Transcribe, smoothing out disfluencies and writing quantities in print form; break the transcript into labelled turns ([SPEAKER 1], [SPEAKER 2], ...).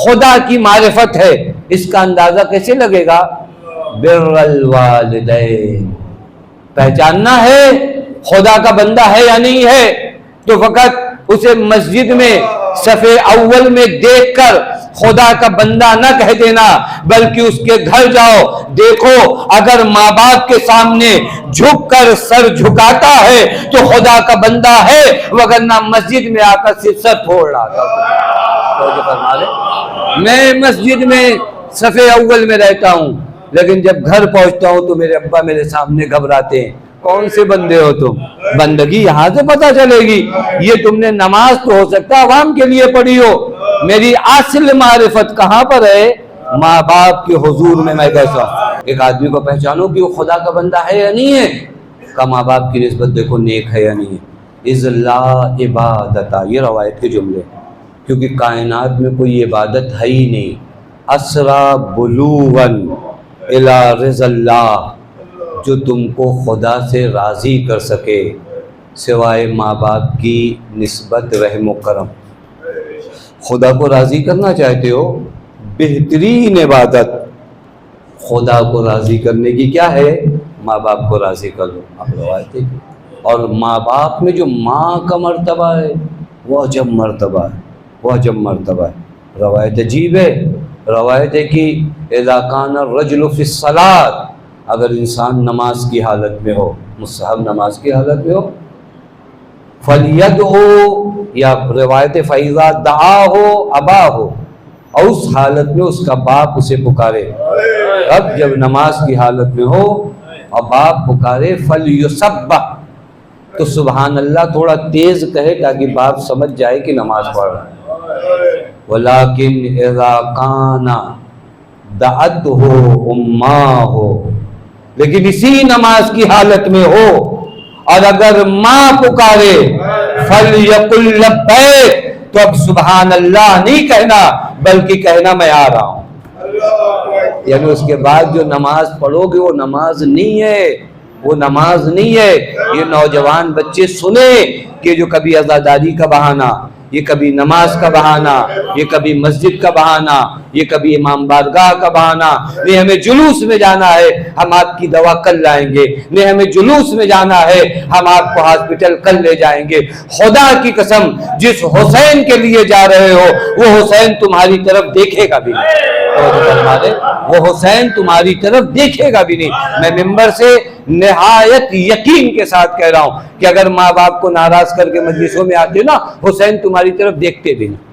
[SPEAKER 1] خدا کی معرفت ہے، اس کا اندازہ کیسے لگے گا؟ بر الوالدین، پہچاننا ہے خدا کا بندہ ہے یا نہیں ہے، تو فقط اسے مسجد میں صف اول میں دیکھ کر خدا کا بندہ نہ کہہ دینا، بلکہ اس کے گھر جاؤ، دیکھو اگر ماں باپ کے سامنے جھک کر سر جھکاتا ہے تو خدا کا بندہ ہے، وگرنہ مسجد میں آ کر صرف سر پھوڑ رہا تھا۔ میں مسجد میں صف اول میں رہتا ہوں، لیکن جب گھر پہنچتا ہوں تو میرے ابا میرے سامنے گھبراتے ہیں، کون سے بندے ہو تم؟ بندگی یہاں سے پتہ چلے گی، یہ تم نے نماز تو ہو سکتا عوام کے لیے پڑھی ہو، میری اصل معرفت کہاں پر ہے؟ ماں باپ کے حضور میں کیسا؟ ایک آدمی کو پہچانو کہ وہ خدا کا بندہ ہے یا نہیں ہے، کا ماں باپ کی نسبت دیکھو نیک ہے یا نہیں ہے۔ اذ لا عبادت، یہ روایت کے جملے، کیونکہ کائنات میں کوئی عبادت ہے ہی نہیں۔ اسرا بلوغن الی رضا اللہ، جو تم کو خدا سے راضی کر سکے سوائے ماں باپ کی نسبت رحم و کرم۔ خدا کو راضی کرنا چاہتے ہو، بہترین عبادت خدا کو راضی کرنے کی کیا ہے؟ ماں باپ کو راضی کر لو۔ اب روایت ہے، اور ماں باپ میں جو ماں کا مرتبہ ہے وہ عجب مرتبہ ہے، وہ عجب مرتبہ ہے۔ روایت عجیب ہے، روایت ہے کہ اذا کان الرجل فی الصلاۃ، اگر انسان نماز کی حالت میں ہو، مستحب نماز کی حالت میں ہو، فَلْيَدْعُو، یا روایت فَإِذَا دَعَاهُ أَبَاهُ، اور اس حالت میں اس کا باپ اسے پکارے۔ اب جب نماز کی حالت میں ہو اور باپ پکارے فَلْيُسَبَّحْ، تو سبحان اللہ تھوڑا تیز کہے تاکہ باپ سمجھ جائے کہ نماز پڑھ رہا ہے۔ وَلَكِنْ إِذَا كَانَ دَعَتْهُ أُمَّاهُ، لیکن اسی نماز کی حالت میں ہو اور اگر ماں پکارے فَلْيَقُلْ لَبَّيْكَ، تو اب سبحان اللہ نہیں کہنا بلکہ کہنا میں آ رہا ہوں۔ یعنی اس کے بعد جو نماز پڑھو گے وہ نماز نہیں ہے، وہ نماز نہیں ہے۔ یہ نوجوان بچے سنیں کہ جو کبھی عزاداری کا بہانہ، یہ کبھی نماز کا بہانہ، یہ کبھی مسجد کا بہانہ، یہ کبھی امام بارگاہ کا بہانہ، نہیں ہمیں جلوس میں جانا ہے ہم آپ کی دوا کل لائیں گے، نہیں ہمیں جلوس میں جانا ہے ہم آپ کو ہاسپٹل کل لے جائیں گے۔ خدا کی قسم جس حسین کے لیے جا رہے ہو وہ حسین تمہاری طرف دیکھے گا بھی نہیں، وہ حسین تمہاری طرف دیکھے گا بھی نہیں۔ میں ممبر سے نہایت یقین کے ساتھ کہہ رہا ہوں کہ اگر ماں باپ کو ناراض کر کے مجلسوں میں آتے نا، حسین تمہاری طرف دیکھتے بھی نہیں۔